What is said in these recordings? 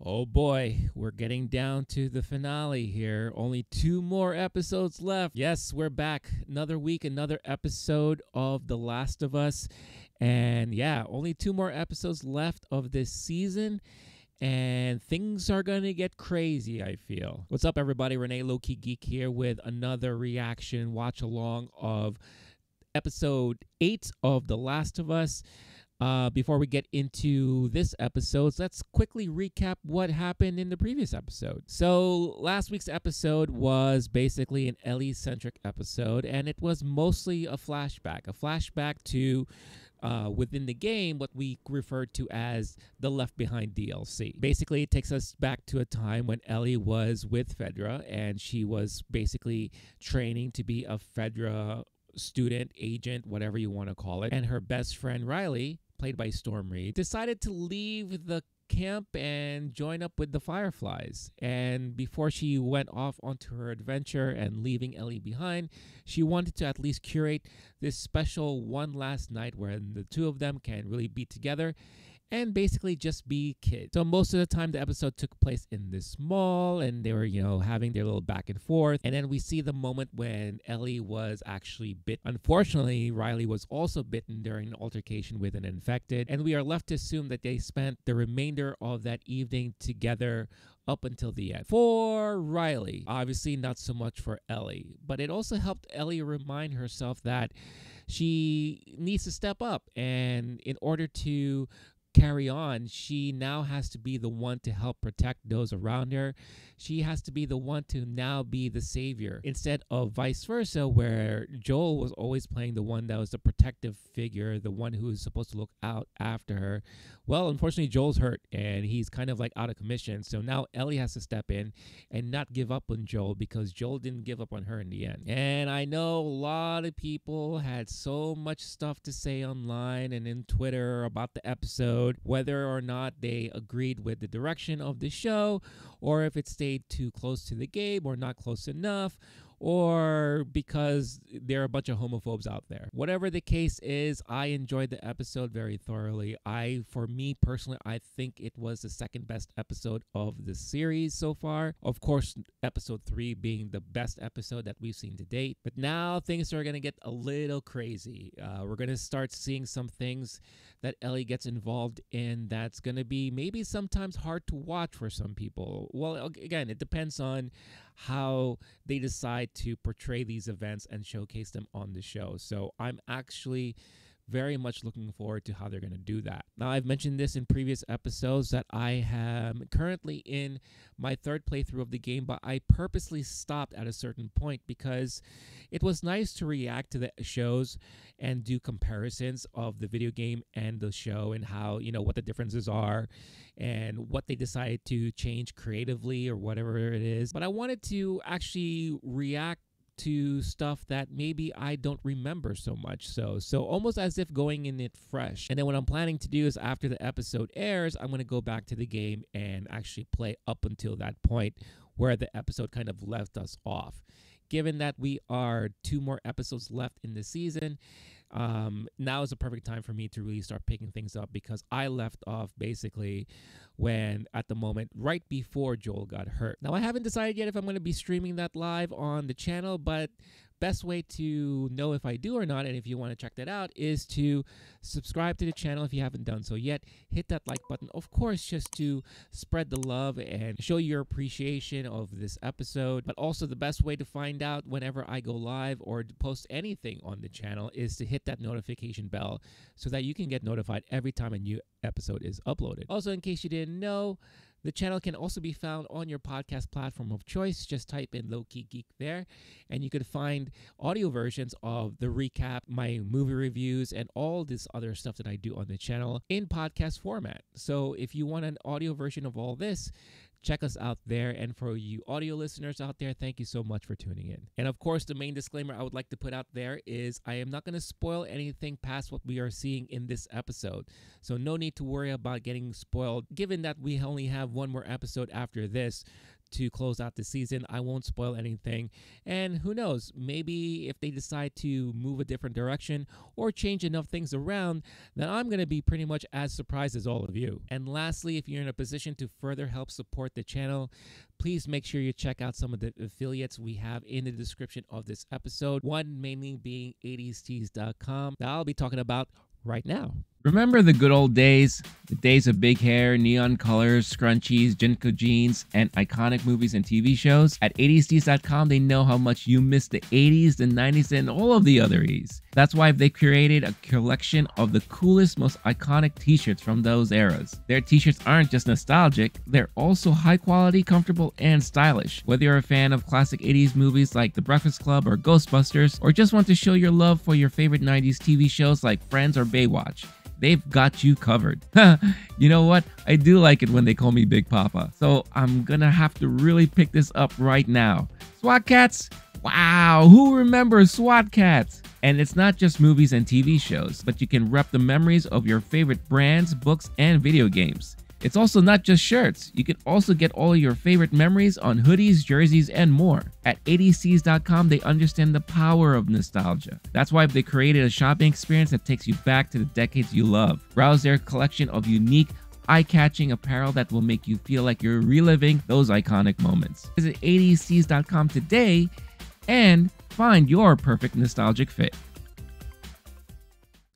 Oh boy, we're getting down to the finale here. Only 2 more episodes left. Yes, we're back. Another week, another episode of The Last of Us. And yeah, only 2 more episodes left of this season. And things are going to get crazy, I feel. What's up, everybody? Renee LOWKEY GEEK here with another reaction watch along of episode 8 of The Last of Us. Before we get into this episode, let's quickly recap what happened in the previous episode. So last week's episode was basically an Ellie-centric episode, and it was mostly a flashback to within the game what we referred to as the Left Behind DLC. Basically, it takes us back to a time when Ellie was with Fedra, and she was basically training to be a Fedra student, agent, whatever you want to call it. And her best friend Riley, played by Storm Reed, decided to leave the camp and join up with the Fireflies. And before she went off onto her adventure and leaving Ellie behind, she wanted to at least curate this special one last night where the two of them can really be together and basically just be kids. So most of the time the episode took place in this mall and they were, having their little back and forth. And then we see the moment when Ellie was actually bit. Unfortunately, Riley was also bitten during an altercation with an infected. And we are left to assume that they spent the remainder of that evening together up until the end. For Riley, obviously not so much for Ellie, but it also helped Ellie remind herself that she needs to step up. And in order to carry on, she now has to be the one to help protect those around her. She has to be the one to now be the savior instead of vice versa, where Joel was always playing the one that was the protective figure, the one who was supposed to look out after her. Well, unfortunately, Joel's hurt and he's kind of like out of commission. So now Ellie has to step in and not give up on Joel because Joel didn't give up on her in the end. And I know a lot of people had so much stuff to say online and in Twitter about the episode, whether or not they agreed with the direction of the show, or if it stayed too close to the game or not close enough, or because there are a bunch of homophobes out there. Whatever the case is, I enjoyed the episode very thoroughly. For me personally, I think it was the second best episode of the series so far. Of course, episode 3 being the best episode that we've seen to date. But now things are going to get a little crazy. We're going to start seeing some things that Ellie gets involved in that's going to be maybe sometimes hard to watch for some people. Well, again, it depends on how they decide to portray these events and showcase them on the show. So I'm actually very much looking forward to how they're going to do that. Now, I've mentioned this in previous episodes that I am currently in my 3rd playthrough of the game, but I purposely stopped at a certain point because it was nice to react to the shows and do comparisons of the video game and the show and how, what the differences are and what they decided to change creatively or whatever it is. But I wanted to actually react to stuff that maybe I don't remember so much. So almost as if going in it fresh. And then what I'm planning to do is after the episode airs, I'm going to go back to the game and actually play up until that point where the episode kind of left us off. Given that we are 2 more episodes left in the season, now is the perfect time for me to really start picking things up because I left off basically when at the moment right before Joel got hurt. Now, I haven't decided yet if I'm going to be streaming that live on the channel, but best way to know if I do or not, and if you want to check that out, is to subscribe to the channel if you haven't done so yet. Hit that like button, of course, just to spread the love and show your appreciation of this episode. But also the best way to find out whenever I go live or to post anything on the channel is to hit that notification bell so that you can get notified every time a new episode is uploaded. Also, in case you didn't know, the channel can also be found on your podcast platform of choice. Just type in LOWKEY GEEK there, and you could find audio versions of the recap, my movie reviews, and all this other stuff that I do on the channel in podcast format. So if you want an audio version of all this, check us out there. And for you audio listeners out there, thank you so much for tuning in. And of course, the main disclaimer I would like to put out there is I am not going to spoil anything past what we are seeing in this episode. So no need to worry about getting spoiled, given that we only have 1 more episode after this to close out the season. I won't spoil anything. And who knows, maybe if they decide to move a different direction or change enough things around, then I'm going to be pretty much as surprised as all of you. And lastly, if you're in a position to further help support the channel, please make sure you check out some of the affiliates we have in the description of this episode. One mainly being 80stees.com that I'll be talking about right now. Remember the good old days? The days of big hair, neon colors, scrunchies, Jinko jeans, and iconic movies and TV shows? At 80stees.com, they know how much you miss the 80s, the 90s, and all of the other E's. That's why they created a collection of the coolest, most iconic t-shirts from those eras. Their t-shirts aren't just nostalgic, they're also high quality, comfortable, and stylish. Whether you're a fan of classic 80s movies like The Breakfast Club or Ghostbusters, or just want to show your love for your favorite 90s TV shows like Friends or Baywatch, they've got you covered. You know what? I do like it when they call me Big Papa. So I'm gonna have to really pick this up right now. SWAT Cats? Wow, who remembers SWAT Cats? And it's not just movies and TV shows, but you can rep the memories of your favorite brands, books, and video games. It's also not just shirts. You can also get all of your favorite memories on hoodies, jerseys, and more. At 80stees.com, they understand the power of nostalgia. That's why they created a shopping experience that takes you back to the decades you love. Browse their collection of unique, eye-catching apparel that will make you feel like you're reliving those iconic moments. Visit 80stees.com today and find your perfect nostalgic fit.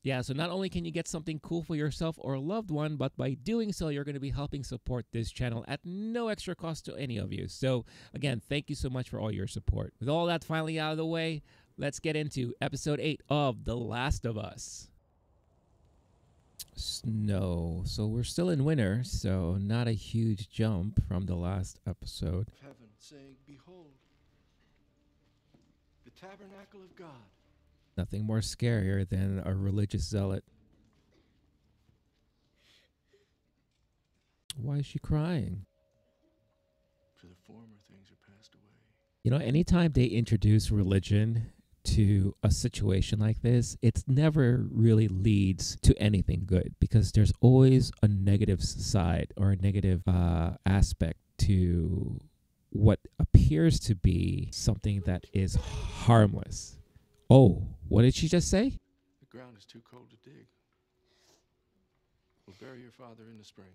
Yeah, so not only can you get something cool for yourself or a loved one, but by doing so, you're going to be helping support this channel at no extra cost to any of you. So again, thank you so much for all your support. With all that finally out of the way, let's get into episode 8 of The Last of Us. Snow. So we're still in winter, so not a huge jump from the last episode. Heaven saying, behold, the tabernacle of God. Nothing more scarier than a religious zealot. Why is she crying? For the former things are passed away. You know, anytime they introduce religion to a situation like this, it never really leads to anything good because there's always a negative side or a negative aspect to what appears to be something that is harmless. Oh, what did she just say? The ground is too cold to dig. We'll bury your father in the spring.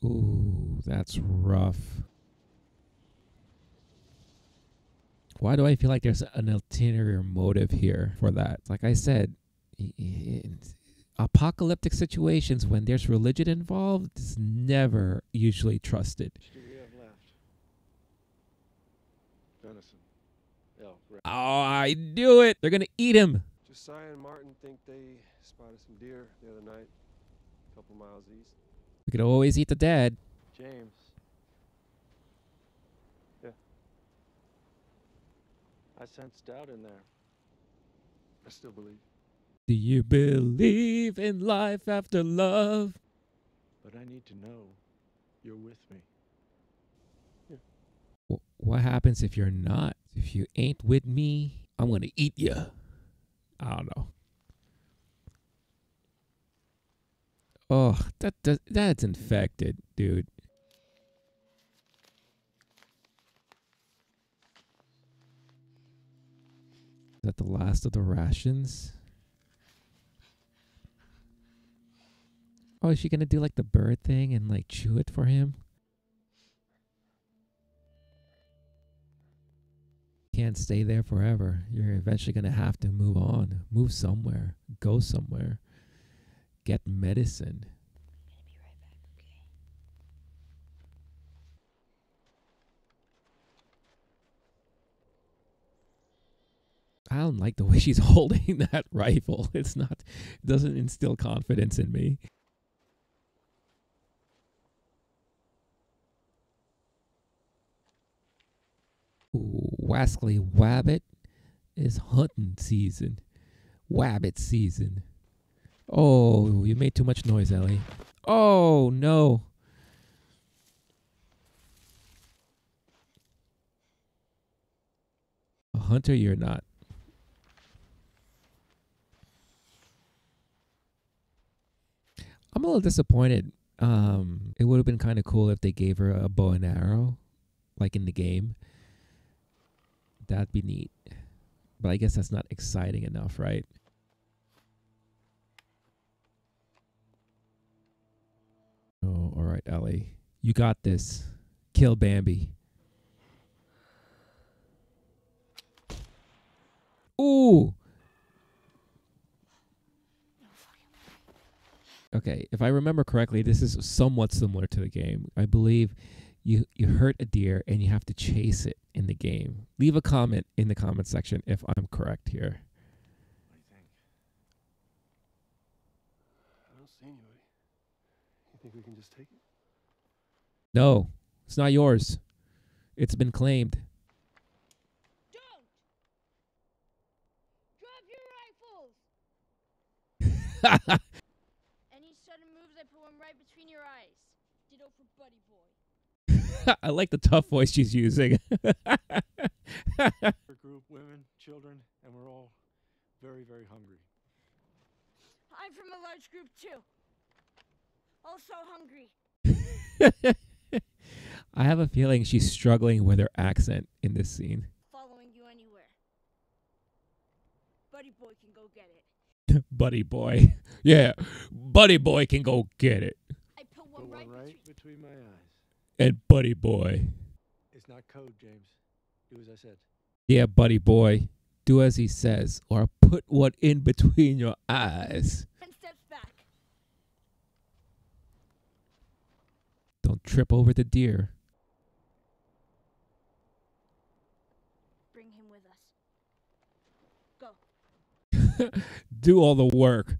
Ooh, that's rough. Why do I feel like there's an ulterior motive here for that? Like I said, in apocalyptic situations when there's religion involved, it's never usually trusted. What do we have left? Venison. Elk. Oh, I knew it. They're going to eat him. Josiah and Martin think they spotted some deer the other night, a couple miles east. We could always eat the dead. James. Yeah. I sensed doubt in there. I still believe. Do you believe in life after love? But I need to know you're with me. What happens if you're not? If you ain't with me, I'm going to eat you. I don't know. Oh, that's infected, dude. Is that the last of the rations? Oh, is she going to do like the bird thing and like chew it for him? Can't stay there forever. You're eventually going to have to move on, move somewhere, go somewhere, get medicine. I'm gonna be right back, okay? I don't like the way she's holding that rifle. It doesn't instill confidence in me. Ooh, Wascally Wabbit is hunting season. Wabbit season. Oh, you made too much noise, Ellie. Oh, no. A hunter you're not. I'm a little disappointed. It would have been kind of cool if they gave her a bow and arrow like in the game. That'd be neat. But I guess that's not exciting enough, right? Oh, all right, Ellie. You got this. Kill Bambi. Ooh! Okay, if I remember correctly, this is somewhat similar to the game. I believe you hurt a deer and you have to chase it in the game. Leave a comment in the comment section if I'm correct here. What do you think? I don't see anybody. You think we can just take it? No, it's not yours. It's been claimed. Don't! Drop your rifles! Any sudden moves, I put one right between your eyes. Ditto for Buddy Boy. I like the tough voice she's using. We're a group, women, children, and we're all very, very hungry. I'm from a large group too. Also hungry. I have a feeling she's struggling with her accent in this scene. Following you anywhere. Buddy Boy can go get it. Buddy Boy. Yeah, Buddy Boy can go get it. I put one right between my eyes. And Buddy Boy. It's not code, James. Do as I said. Yeah, Buddy Boy. Do as he says, or put one in between your eyes. 10 steps back. Don't trip over the deer. Bring him with us. Go. Do all the work.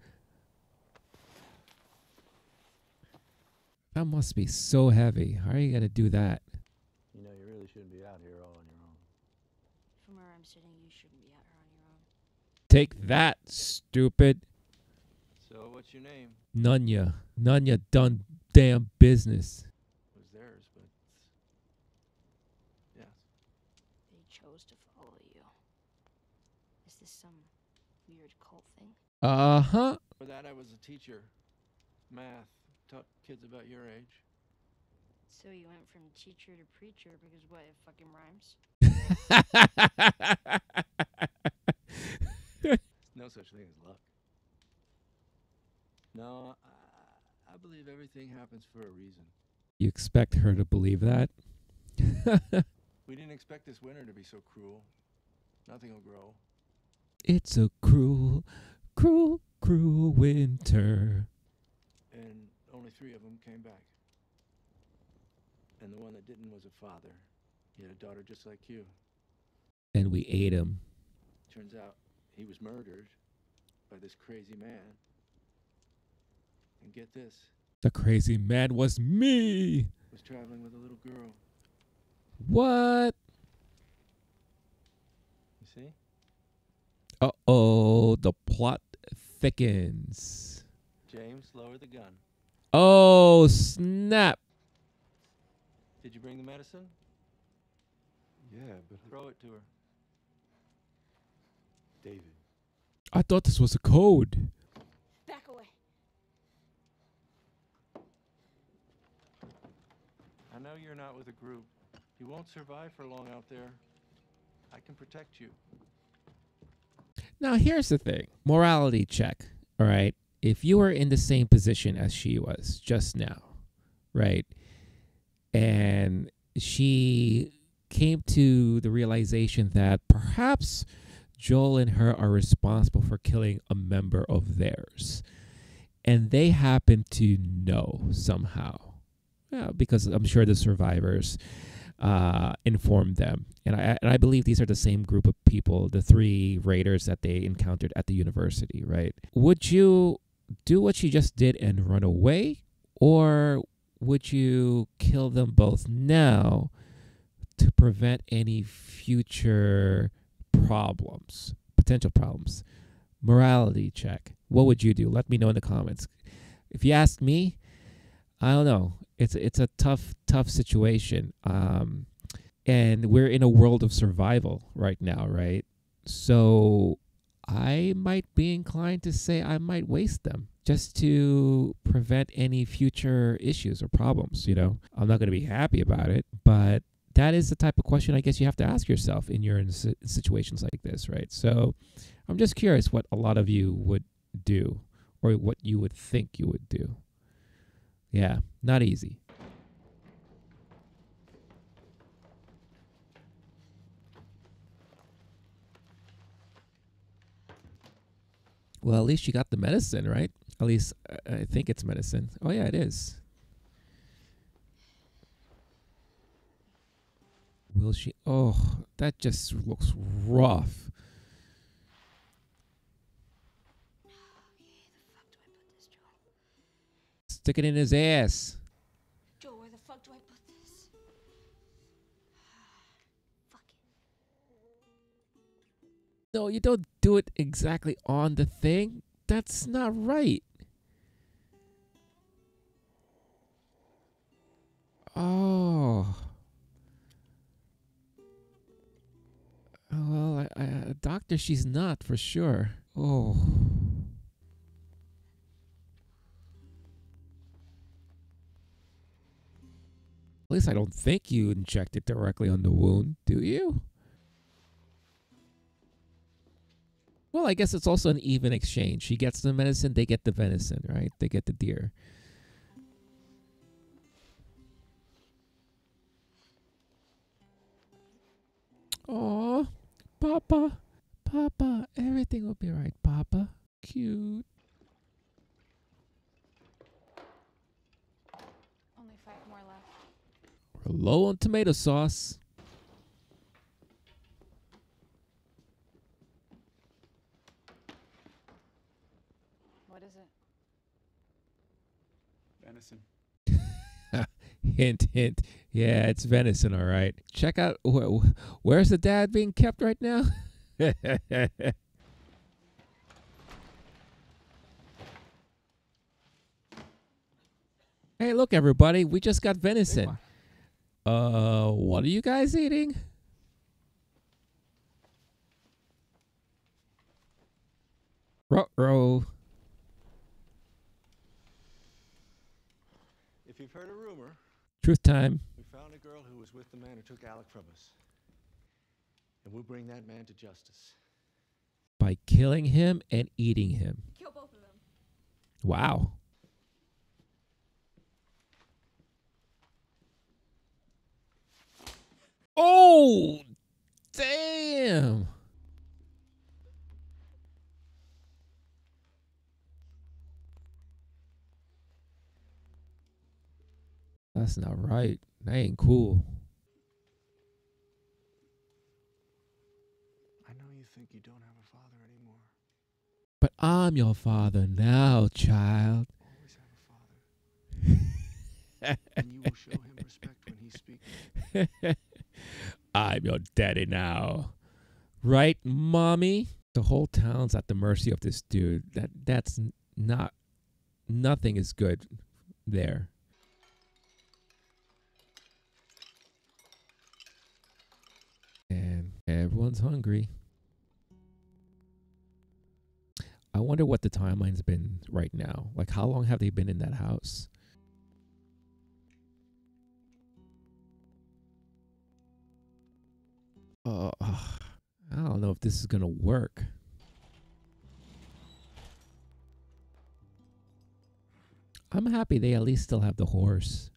That must be so heavy. How are you going to do that? You know, you really shouldn't be out here all on your own. From where I'm sitting, you shouldn't be out here on your own. Take that, stupid. So, what's your name? Nunya. Nunya done damn business. It was theirs, but... Yes. They chose to follow you. Is this some weird cult thing? Uh-huh. For that, I was a teacher. Math. Taught kids about your age. So you went from teacher to preacher because what, it fucking rhymes? There's no such thing as luck. No, I believe everything happens for a reason. You expect her to believe that? We didn't expect this winter to be so cruel. Nothing will grow. It's a cruel, cruel, cruel winter. And only 3 of them came back. And the one that didn't was a father. He had a daughter just like you. And we ate him. Turns out he was murdered by this crazy man. And get this. The crazy man was me. Was traveling with a little girl. What? You see? Uh-oh, the plot thickens. James, lower the gun. Oh, snap. Did you bring the medicine? Yeah, but... Throw it to her. David. I thought this was a code. Back away. I know you're not with a group. You won't survive for long out there. I can protect you. Now, here's the thing. Morality check, all right? If you were in the same position as she was just now, right? And she came to the realization that perhaps Joel and her are responsible for killing a member of theirs. And they happen to know somehow. Yeah, because I'm sure the survivors informed them. And I believe these are the same group of people, the 3 raiders that they encountered at the university, right? Would you do what she just did and run away? Or would you kill them both now to prevent any future problems, potential problems? Morality check. What would you do? Let me know in the comments. If you ask me, I don't know. It's a tough situation. And we're in a world of survival right now, right? So I might be inclined to say I might waste them just to prevent any future issues or problems, you know? I'm not going to be happy about it, but that is the type of question I guess you have to ask yourself in your situations like this, right? So I'm just curious what a lot of you would do or what you would think you would do. Yeah, not easy. Well, at least you got the medicine, right? At least I think it's medicine. Oh, yeah, it is. Will she? Oh, that just looks rough. Stick it in his ass. Joe, where the fuck do I put this? Fuck it. No, you don't do it exactly on the thing. That's not right. Oh. Well, a doctor she's not for sure. Oh. At least I don't think you inject it directly on the wound, do you? Well, I guess it's also an even exchange. She gets the medicine, they get the venison, right? They get the deer. Aw, Papa, Papa, everything will be right, Papa. Cute. Only 5 more left. We're low on tomato sauce. What is it? Venison. Hint, hint. Yeah, it's venison, all right. Check out, where's the dad being kept right now? Hey, look, everybody. We just got venison. What are you guys eating? Ruh-roh. If you've heard a rumor, Truth time. we found a girl who was with the man who took Alec from us. And we'll bring that man to justice. By killing him and eating him. Kill both of them. Wow. Oh, damn. That's not right. That ain't cool. I know you think you don't have a father anymore. But I'm your father now, child. Always have a father. And you will show him respect when he speaks. I'm your daddy now. Right, mommy? The whole town's at the mercy of this dude. That's not... Nothing is good there. And everyone's hungry. I wonder what the timeline's been right now. Like, how long have they been in that house? I don't know if this is gonna work. I'm happy they at least still have the horse.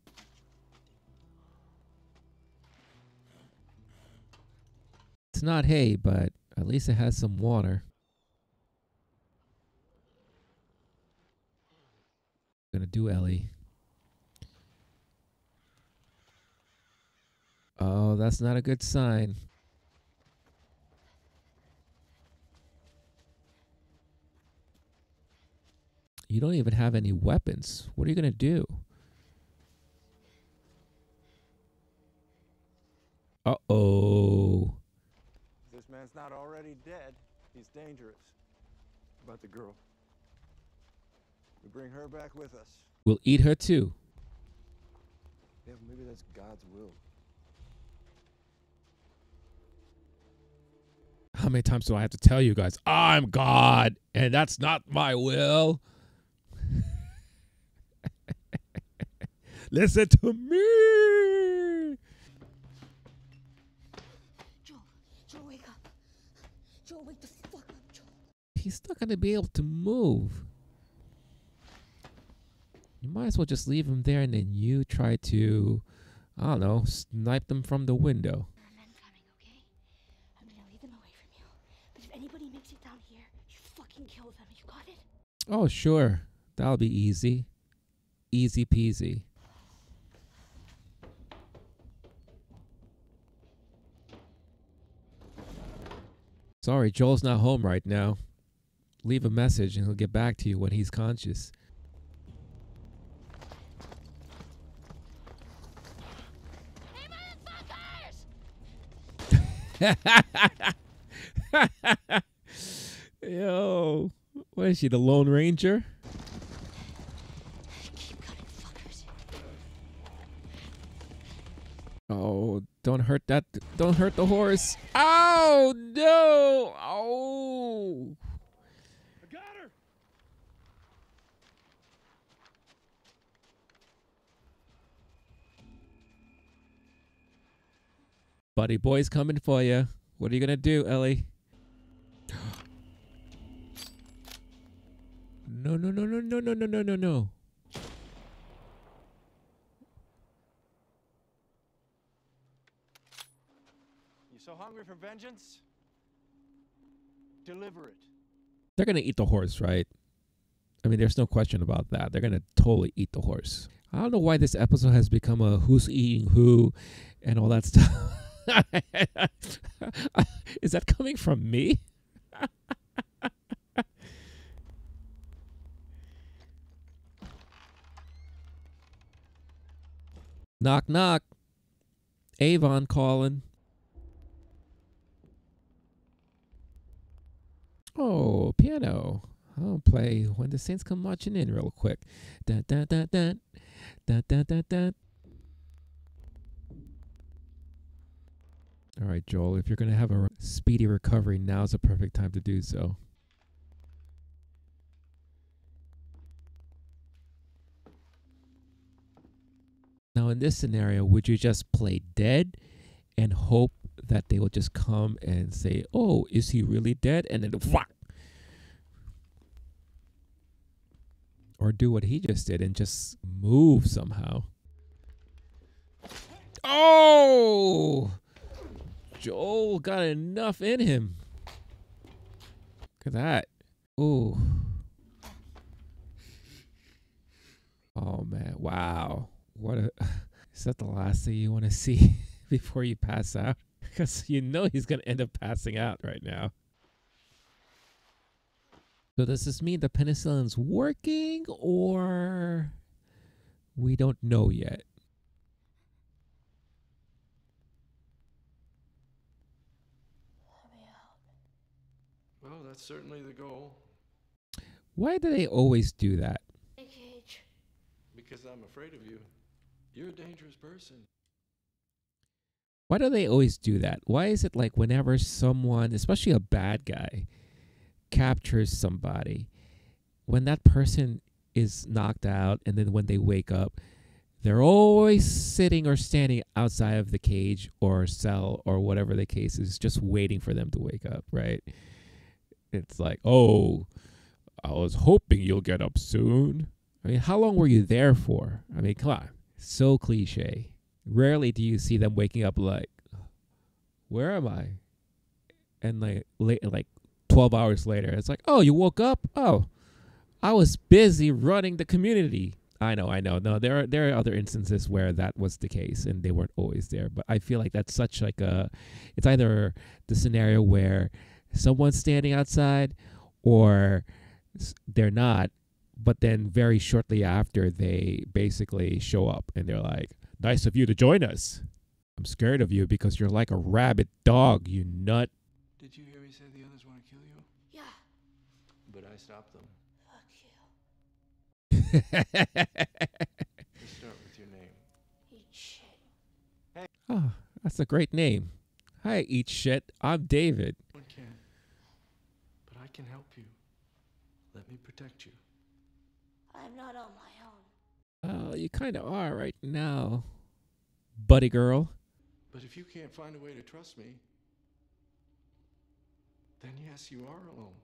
It's not hay, but at least it has some water. Gonna do Ellie. Oh, that's not a good sign. You don't even have any weapons. What are you gonna do? Uh-oh. If this man's not already dead, he's dangerous. About the girl. We bring her back with us. We'll eat her too. Yeah, maybe that's God's will. How many times do I have to tell you guys, I'm God, and that's not my will? Listen to me. wake the fuck up, Joel. He's not going to be able to move. You might as well just leave him there and then you try to, I don't know, snipe them from the window. There are men coming, okay? I'm gonna lead them away from you. But if anybody makes it down here, you fucking kill them. You got it? Oh, sure. That'll be easy. Easy peasy. Sorry, Joel's not home right now. Leave a message and he'll get back to you when he's conscious. Hey, motherfuckers! Yo, what is she, the Lone Ranger? Keep cutting, fuckers. Oh, don't hurt that. Don't hurt the horse. Oh, no. Oh. I got her! Buddy boy's coming for you. What are you going to do, Ellie? No, no, no, no, no, no, no, no, no, no. You so hungry for vengeance? Deliver it. They're going to eat the horse, right? I mean, there's no question about that. They're going to totally eat the horse. I don't know why this episode has become a who's eating who and all that stuff. Is that coming from me? Knock, knock. Avon calling. Oh, piano. I'll play When the Saints Come Marching In real quick. Dun, dun, dun, dun. Dun, dun, dun, dun. All right, Joel, if you're going to have a speedy recovery, now's the perfect time to do so. Now, in this scenario, would you just play dead and hope that they will just come and say, oh, is he really dead? And then, whack! Or do what he just did and just move somehow. Oh! Joel got enough in him. Look at that. Ooh. Oh, man. Wow. What a... Is that the last thing you want to see before you pass out? Because you know he's going to end up passing out right now. So does this mean the penicillin's working or we don't know yet? Let me out. Well, that's certainly the goal. Why do they always do that? Hey, Cage. Because I'm afraid of you. You're a dangerous person. Why do they always do that? Why is it like whenever someone, especially a bad guy, captures somebody, when that person is knocked out and then when they wake up, they're always sitting or standing outside of the cage or cell or whatever the case is, just waiting for them to wake up, right? It's like, oh, I was hoping you'll get up soon. I mean, how long were you there for? I mean, come on. So cliche. Rarely do you see them waking up like, where am I? And like 12 hours later, it's like, oh, you woke up? Oh, I was busy running the community. I know. No, there are other instances where that was the case and they weren't always there. But I feel like that's such like it's either the scenario where someone's standing outside or they're not. But then very shortly after, they basically show up and they're like, nice of you to join us. I'm scared of you because you're like a rabid dog, you nut. Did you hear me say the others want to kill you? Yeah. But I stopped them. Fuck you. Let's start with your name. Eat shit. Oh, that's a great name. Hi, Eat Shit. I'm David. One can. But I can help you. Let me protect you. I'm not on my own. Oh, you kind of are right now, buddy girl. But if you can't find a way to trust me, then yes, you are alone.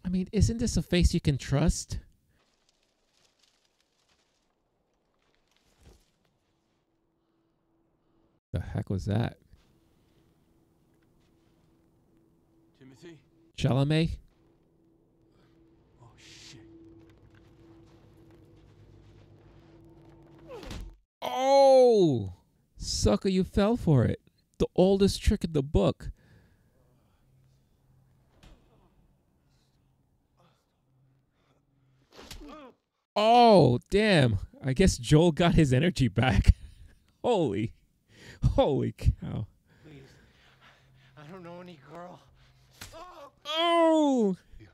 I mean, isn't this a face you can trust? The heck was that? Timothy? Chalamet? Oh, shit. Oh! Sucker, you fell for it. The oldest trick in the book. Oh, damn. I guess Joel got his energy back. Holy cow. Please. I don't know any girl. Oh! You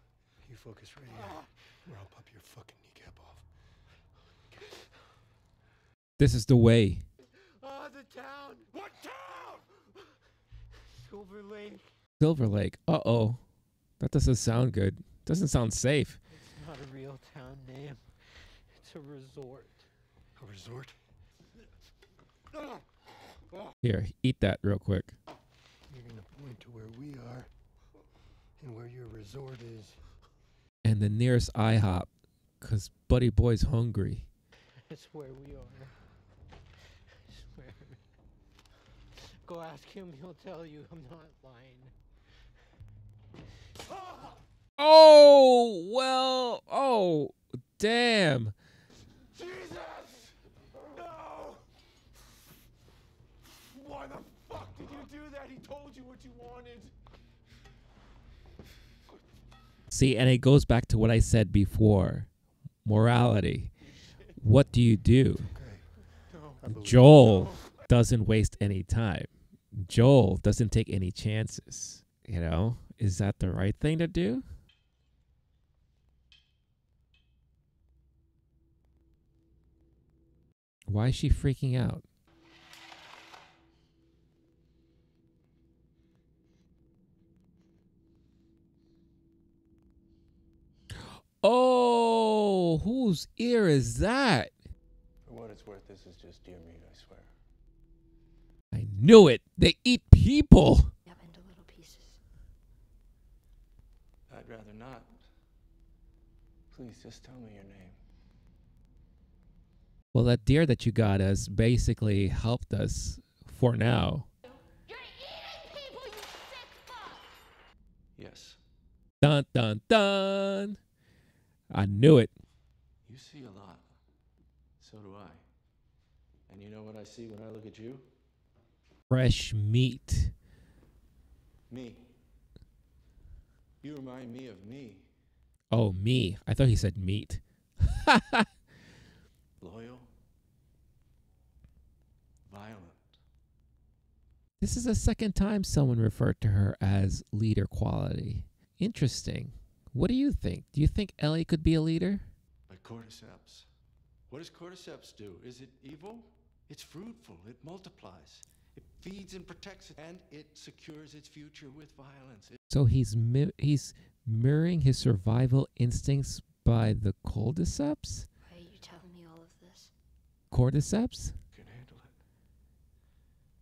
focus right here, or I'll pop your fucking kneecap off. This is the way. The town. What town? Silver Lake. Silver Lake. Uh-oh. That doesn't sound good. Doesn't sound safe. It's not a real town name. It's a resort. A resort? Here, eat that real quick. You're gonna point to where we are and where your resort is. And the nearest IHOP, because Buddy Boy's hungry. It's where we are. I swear. Go ask him. He'll tell you. I'm not lying. Oh, well, oh, damn. Jesus! No! Why the fuck did you do that? He told you what you wanted. See, and it goes back to what I said before. Morality. What do you do? Okay. No. I believe Joel doesn't waste any time. Joel doesn't take any chances. You know, is that the right thing to do? Why is she freaking out? Oh, whose ear is that? For what it's worth, this is just deer meat, I swear. I knew it. They eat people. Up into little pieces. I'd rather not. Please, just tell me your name. Well, that deer that you got us basically helped us for now. You're eating people, you sick fuck! Yes. Dun, dun, dun. I knew it. You see a lot. So do I. And you know what I see when I look at you? Fresh meat. Me. You remind me of me. Oh, me. I thought he said meat. Loyal. Violent. This is the second time someone referred to her as leader quality. Interesting. What do you think? Do you think Ellie could be a leader? Like cordyceps. What does cordyceps do? Is it evil? It's fruitful. It multiplies. It feeds and protects it, and it secures its future with violence. So he's mirroring his survival instincts by the cordyceps? Why are you telling me all of this? Cordyceps? Can handle it.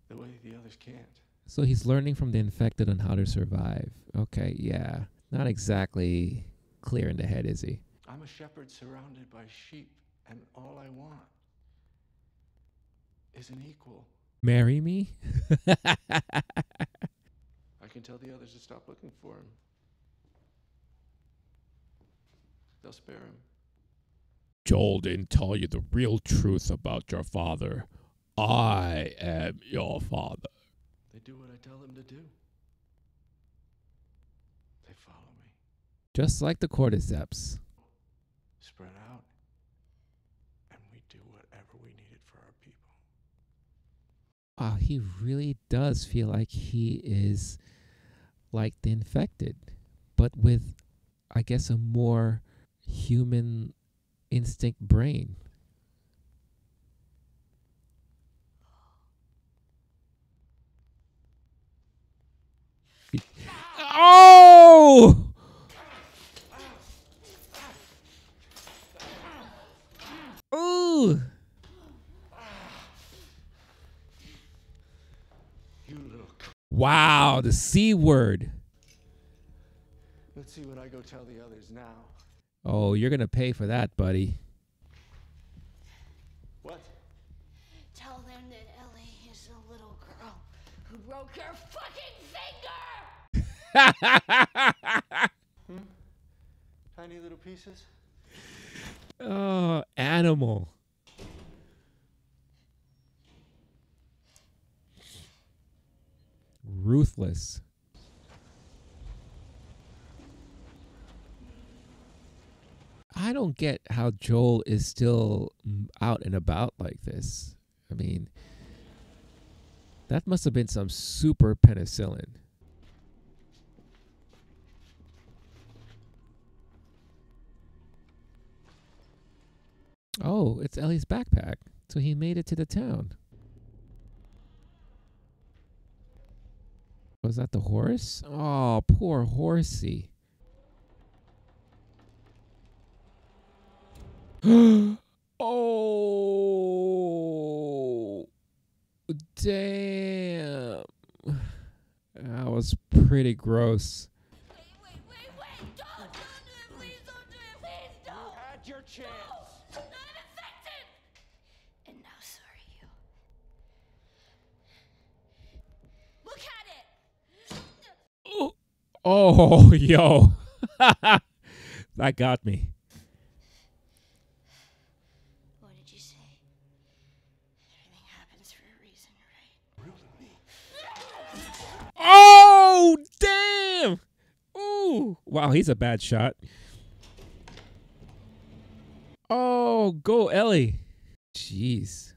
The way the others can't. So he's learning from the infected on how to survive. Okay, yeah. Not exactly clear in the head, is he? I'm a shepherd surrounded by sheep, and all I want is an equal. Marry me? I can tell the others to stop looking for him. They'll spare him. Joel didn't tell you the real truth about your father. I am your father. They do what I tell them to do. They follow me. Just like the cordyceps. Spread out. And we do whatever we needed for our people. Wow, he really does feel like he is like the infected, but with, I guess, a more human instinct brain. Oh! Ooh! You little Wow, the C word. Let's see what I go tell the others now. Oh, you're going to pay for that, buddy. What? Tell them that Ellie is a little girl who broke her fucking finger! Tiny little pieces? Oh, animal. Ruthless. I don't get how Joel is still out and about like this. I mean, that must have been some super penicillin. Oh, it's Ellie's backpack. So he made it to the town. Was that the horse? Oh, poor horsey. Oh, damn. That was pretty gross. Wait! Don't do it! Please don't do it! Please don't! You had your chance. No! I'm infected! And now so are you. Look at it! Oh, yo. That got me. What did you say? Everything happens for a reason, right? Oh, damn. Ooh. Wow, he's a bad shot. Oh, go Ellie. Jeez.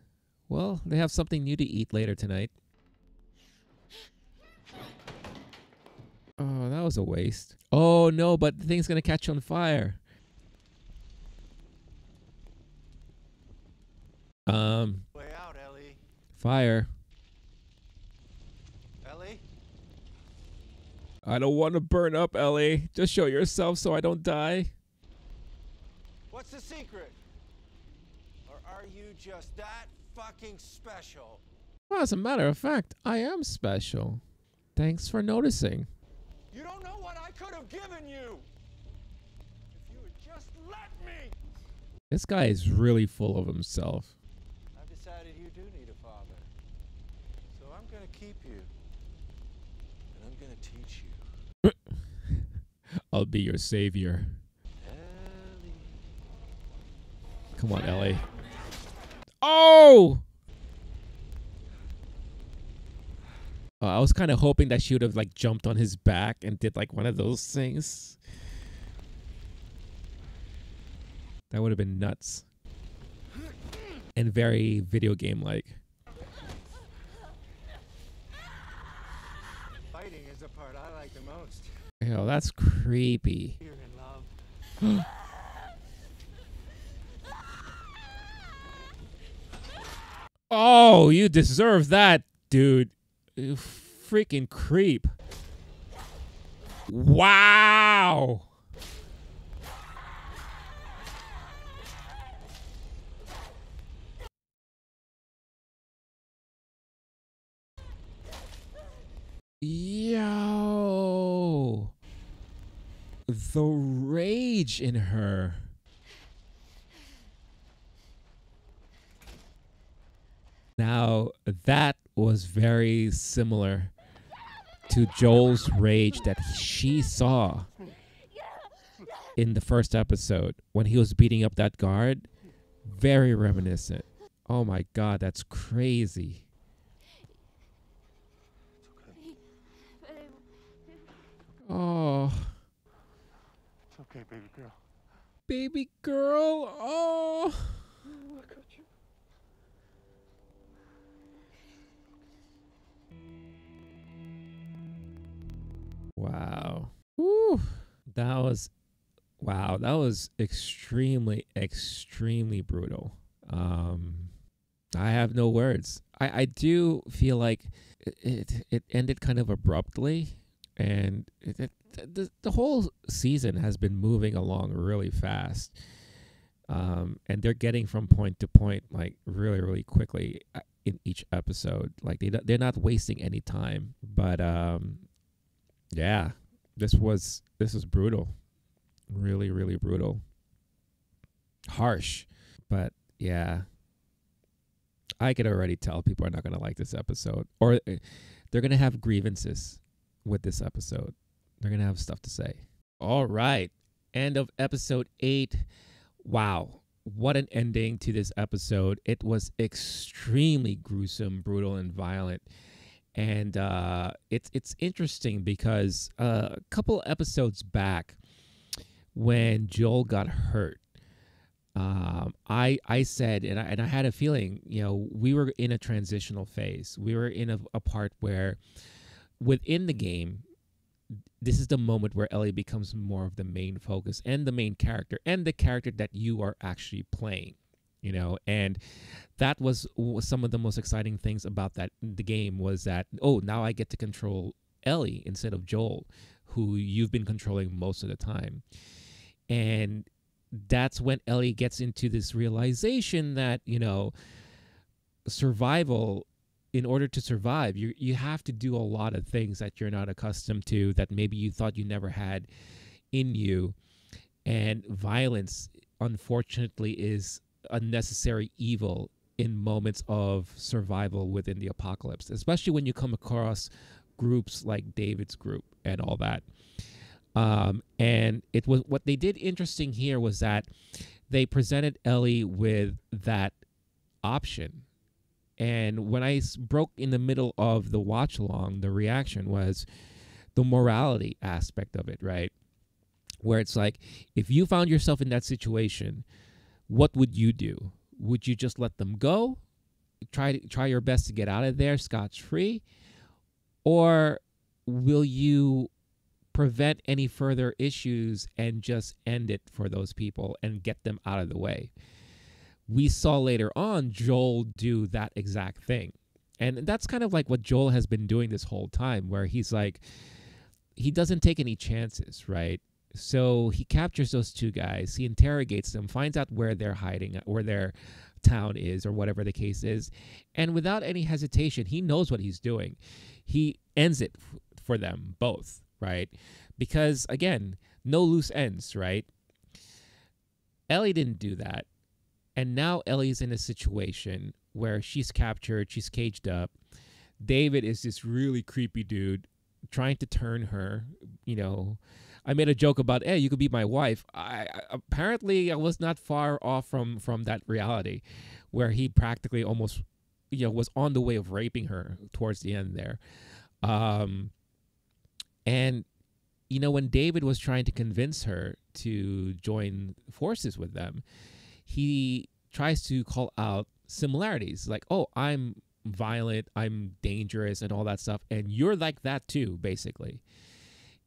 Well, they have something new to eat later tonight. Oh, that was a waste. Oh, no, but the thing's going to catch on fire. Way out, Ellie. Fire. Ellie? I don't want to burn up, Ellie. Just show yourself so I don't die. What's the secret? Or are you just that fucking special? Well, as a matter of fact, I am special. Thanks for noticing. You don't know what I could have given you! If you would just let me! This guy is really full of himself. I've decided you do need a father. So I'm gonna keep you. And I'm gonna teach you. I'll be your savior. Ellie. Come on, Ellie. Oh! I was kind of hoping that she would have like jumped on his back and did like one of those things. That would have been nuts. And very video game like. Fighting is the part I like the most. Yo, that's creepy. You're in love. Oh, you deserve that, dude. You freaking creep. Wow. Yo. The rage in her. Now, that was very similar to Joel's rage that she saw in the first episode when he was beating up that guard. Very reminiscent. Oh my God, that's crazy. Oh, It's okay, baby girl. baby girl. Oh. I got you. Wow. Woo. Wow, that was extremely, extremely brutal. I have no words. I do feel like it ended kind of abruptly, and the whole season has been moving along really fast. And they're getting from point to point like really, really quickly in each episode. Like they're not wasting any time. But yeah, this was brutal. Really, really brutal. Harsh. But yeah, I could already tell people are not going to like this episode, or they're going to have grievances with this episode. They're going to have stuff to say. All right. End of episode 8. Wow. What an ending to this episode. It was extremely gruesome, brutal, and violent. And it's interesting because a couple episodes back when Joel got hurt, I said, and I had a feeling, we were in a transitional phase. We were in a part where within the game, this is the moment where Ellie becomes more of the main focus and the main character and the character that you are actually playing, and that was some of the most exciting things about the game was that, now I get to control Ellie instead of Joel, who you've been controlling most of the time. And that's when Ellie gets into this realization that, survival, in order to survive, you have to do a lot of things that you're not accustomed to, that maybe you thought you never had in you. And violence, unfortunately, is a necessary evil in moments of survival within the apocalypse, especially when you come across groups like David's group and all that. And it was, what they did interesting here was that they presented Ellie with that option. And when I broke in the middle of the watch along, the reaction was the morality aspect of it, right? Where it's like, if you found yourself in that situation, what would you do? Would you just let them go? Try your best to get out of there scotch-free? Or will you prevent any further issues and just end it for those people and get them out of the way? We saw later on Joel do that exact thing. And that's kind of like what Joel has been doing this whole time, where he's like, he doesn't take any chances, right? So he captures those two guys, he interrogates them, finds out where they're hiding, where their town is, or whatever the case is. And without any hesitation, he knows what he's doing. He ends it for them both, right? Because, again, no loose ends, right? Ellie didn't do that. And now Ellie's in a situation where she's captured, she's caged up. David is this really creepy dude trying to turn her. I made a joke about, hey, you could be my wife. Apparently I was not far off from that reality, where he practically almost, was on the way of raping her towards the end there. And, when David was trying to convince her to join forces with them, he tries to call out similarities, like, oh, I'm violent, I'm dangerous, and all that stuff, and you're like that too, basically.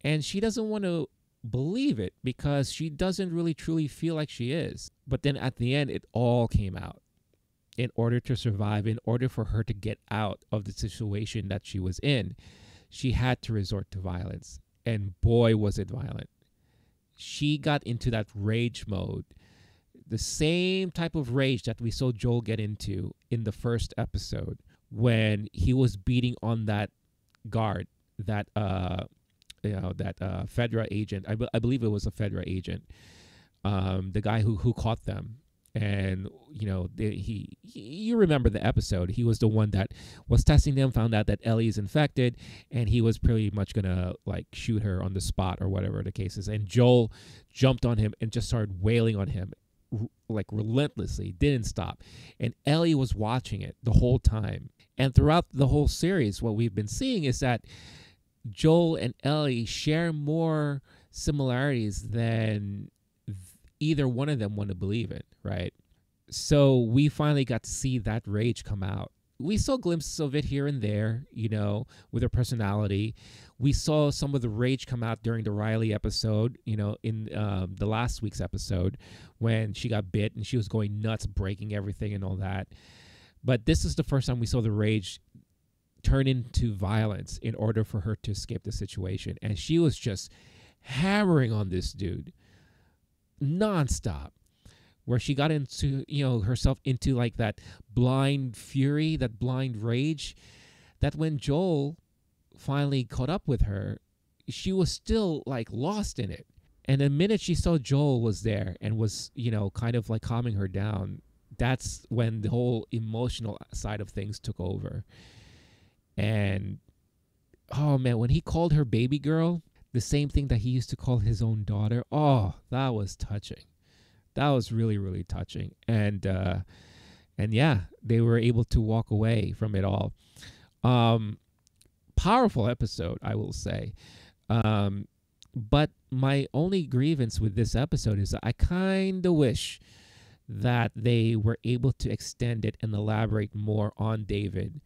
And she doesn't want to believe it because she doesn't really truly feel like she is. But then at the end, it all came out. In order to survive, in order for her to get out of the situation that she was in, she had to resort to violence. And boy, was it violent. She got into that rage mode. The same type of rage that we saw Joel get into in the first episode when he was beating on that guard, that Fedra agent. I believe it was a Fedra agent, the guy who caught them. And you remember the episode. He was the one that was testing them, found out that Ellie is infected, and he was pretty much gonna like shoot her on the spot or whatever the case is. And Joel jumped on him and just started wailing on him like relentlessly, didn't stop. And Ellie was watching it the whole time. And throughout the whole series, what we've been seeing is that Joel and Ellie share more similarities than either one of them want to believe in, right? So we finally got to see that rage come out. We saw glimpses of it here and there, with her personality. We saw some of the rage come out during the Riley episode, in the last week's episode when she got bit and she was going nuts, breaking everything and all that. But this is the first time we saw the rage turn into violence in order for her to escape the situation. And she was just hammering on this dude nonstop, where she got into, herself into like that blind fury, that blind rage, that when Joel finally caught up with her, she was still like lost in it. And the minute she saw Joel was there and was, kind of like calming her down, that's when the whole emotional side of things took over. And oh man, when he called her baby girl, the same thing that he used to call his own daughter, oh, that was touching. That was really, really touching. And yeah, they were able to walk away from it all. Powerful episode, I will say. But my only grievance with this episode is that I kind of wish that they were able to extend it and elaborate more on David,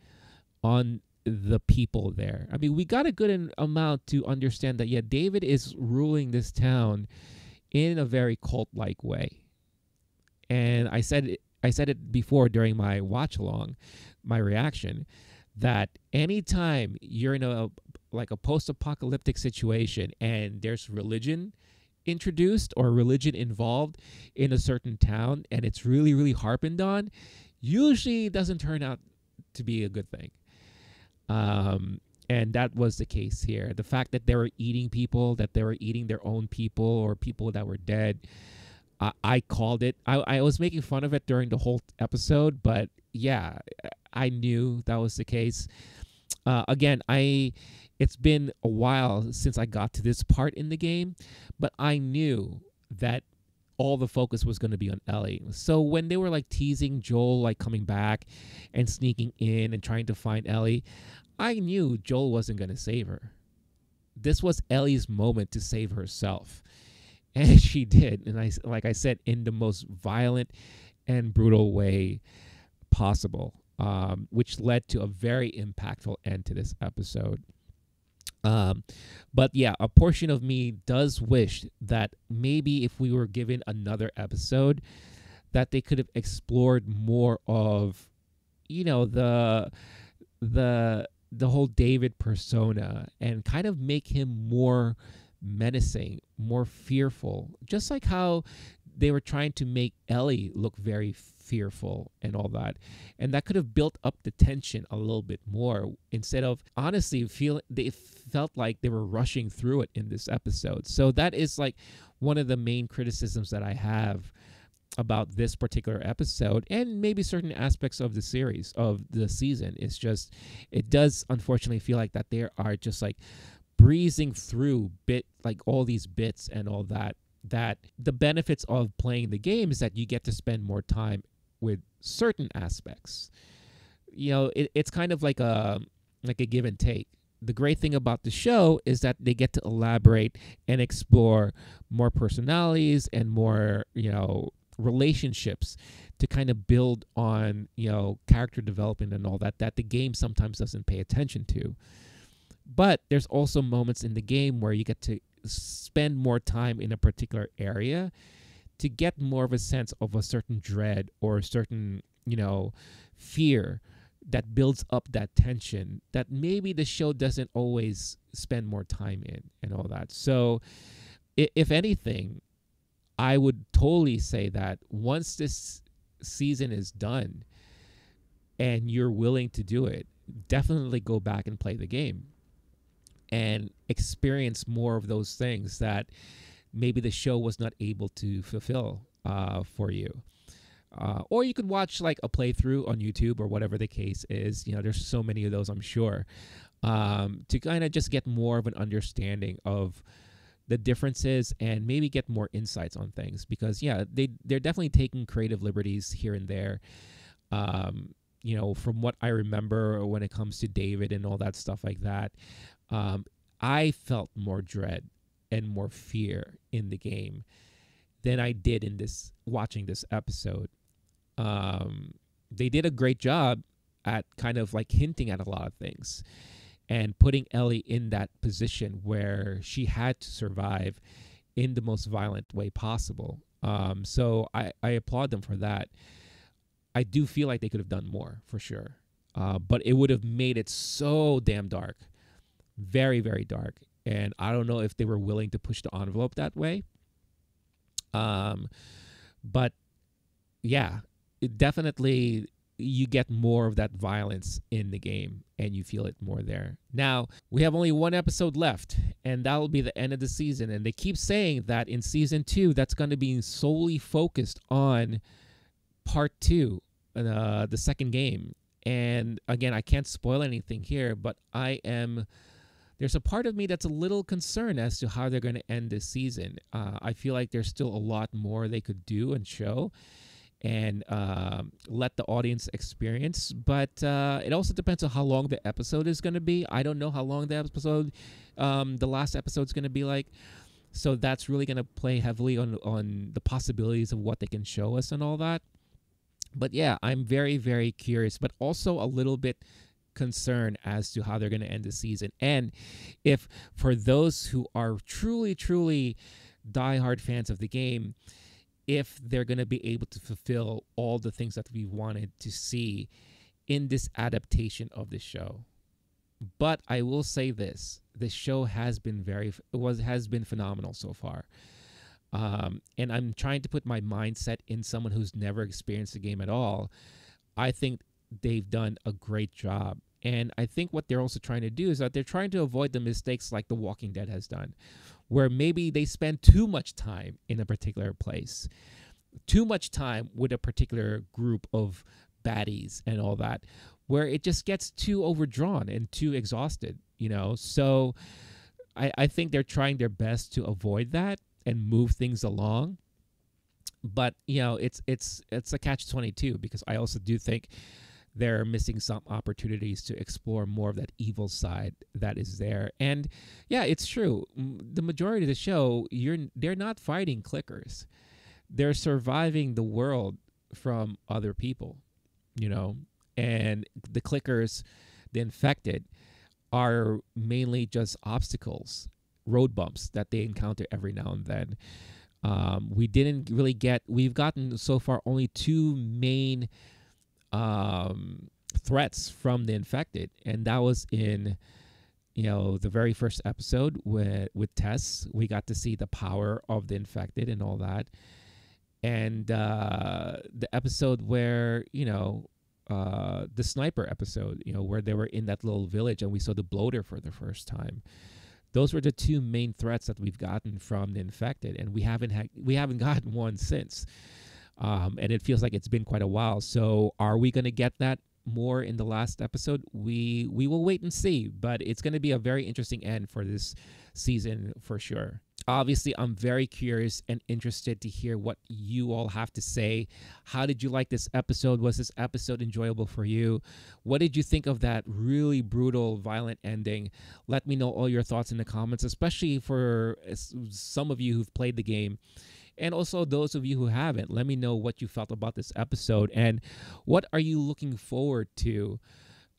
on the people there. I mean, we got a good amount to understand that, yeah, David is ruling this town in a very cult-like way. And I said it before during my watch-along, my reaction, that anytime you're in a post-apocalyptic situation and there's religion introduced or religion involved in a certain town and it's really, really harped on, usually it doesn't turn out to be a good thing. And that was the case here. The fact that they were eating people, that they were eating their own people or people that were dead, I called it. I was making fun of it during the whole episode, but yeah, I knew that was the case. Again, it's been a while since I got to this part in the game, but I knew that all the focus was going to be on Ellie. So when they were like teasing Joel, like coming back and sneaking in and trying to find Ellie, I knew Joel wasn't going to save her. This was Ellie's moment to save herself. And she did. And like I said, in the most violent and brutal way possible, which led to a very impactful end to this episode. But yeah, a portion of me does wish that maybe if we were given another episode, that they could have explored more of, the whole David persona and kind of make him more menacing, more fearful, just like how they were trying to make Ellie look very fearful and all that. And that could have built up the tension a little bit more instead of, honestly, they felt like they were rushing through it in this episode. So that is like one of the main criticisms that I have about this particular episode and maybe certain aspects of the series, of the season. It's just, it does unfortunately feel like that they are just like breezing through all these bits and all that the benefits of playing the game is that you get to spend more time with certain aspects. It's kind of like a give and take. The great thing about the show is that they get to elaborate and explore more personalities and more, relationships to kind of build on, character development and all that the game sometimes doesn't pay attention to. But there's also moments in the game where you get to spend more time in a particular area to get more of a sense of a certain dread or a certain, fear that builds up that tension that maybe the show doesn't always spend more time in and all that. So if anything, I would totally say that once this season is done and you're willing to do it, definitely go back and play the game and experience more of those things that maybe the show was not able to fulfill for you. Or you could watch like a playthrough on YouTube or whatever the case is. There's so many of those, I'm sure, to kind of just get more of an understanding of the differences and maybe get more insights on things. Because, yeah, they're definitely taking creative liberties here and there. From what I remember when it comes to David and all that stuff like that, I felt more dread and more fear in the game than I did in watching this episode. They did a great job at kind of like hinting at a lot of things and putting Ellie in that position where she had to survive in the most violent way possible. So I applaud them for that. I do feel like they could have done more for sure. But it would have made it so damn dark. Very, very dark. And I don't know if they were willing to push the envelope that way. But yeah, it definitely you get more of that violence in the game and you feel it more there. Now, we have only one episode left, and that will be the end of the season. And they keep saying that in season 2, that's going to be solely focused on part 2, the second game. And again, I can't spoil anything here, but there's a part of me that's a little concerned as to how they're going to end this season. I feel like there's still a lot more they could do and show and let the audience experience. But it also depends on how long the episode is going to be. I don't know how long the last episode is going to be like. So that's really going to play heavily on the possibilities of what they can show us and all that. But yeah, I'm very, very curious, but also a little bit concerned as to how they're going to end the season. And if for those who are truly, truly diehard fans of the game, if they're going to be able to fulfill all the things that we wanted to see in this adaptation of the show. But I will say this show has been phenomenal so far. And I'm trying to put my mindset in someone who's never experienced the game at all. I think they've done a great job. And I think what they're also trying to do is that they're trying to avoid the mistakes like The Walking Dead has done, where maybe they spend too much time in a particular place, too much time with a particular group of baddies and all that, where it just gets too overdrawn and too exhausted, So I think they're trying their best to avoid that and move things along. But, it's a catch-22, because I also do think they're missing some opportunities to explore more of that evil side that is there. And yeah, it's true. The majority of the show, they're not fighting clickers. They're surviving the world from other people, and the clickers, the infected, are mainly just obstacles, road bumps that they encounter every now and then. We've gotten so far only 2 main threats from the infected, and that was in the very first episode with Tess. We got to see the power of the infected and all that, and the episode where the sniper episode, where they were in that little village and we saw the bloater for the first time. Those were the 2 main threats that we've gotten from the infected, and we haven't gotten one since. And it feels like it's been quite a while. So are we going to get that more in the last episode? We will wait and see, but it's going to be a very interesting end for this season for sure. Obviously, I'm very curious and interested to hear what you all have to say. How did you like this episode? Was this episode enjoyable for you? What did you think of that really brutal, violent ending? Let me know all your thoughts in the comments, especially for some of you who've played the game. And also those of you who haven't, let me know what you felt about this episode and what are you looking forward to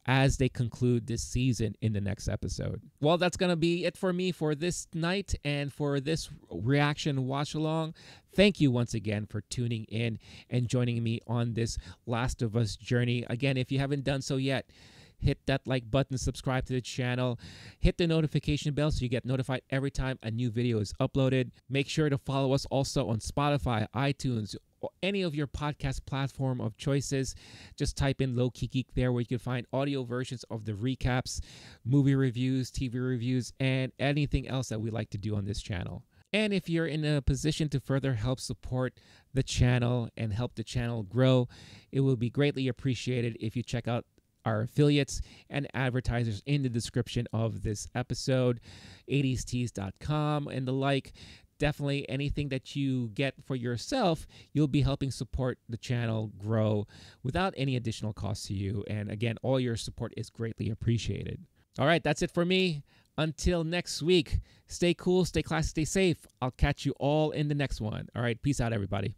as they conclude this season in the next episode. Well, that's going to be it for me for this night and for this reaction watch along. Thank you once again for tuning in and joining me on this Last of Us journey. Again, if you haven't done so yet, hit that like button, subscribe to the channel, hit the notification bell so you get notified every time a new video is uploaded. Make sure to follow us also on Spotify, iTunes, or any of your podcast platform of choices. Just type in LOWKEY GEEK there, where you can find audio versions of the recaps, movie reviews, TV reviews, and anything else that we like to do on this channel. And if you're in a position to further help support the channel and help the channel grow, it will be greatly appreciated if you check out our affiliates and advertisers in the description of this episode, 80stees.com and the like. Definitely anything that you get for yourself, you'll be helping support the channel grow without any additional cost to you. And again, all your support is greatly appreciated. All right, that's it for me. Until next week, stay cool, stay classy, stay safe. I'll catch you all in the next one. All right, peace out, everybody.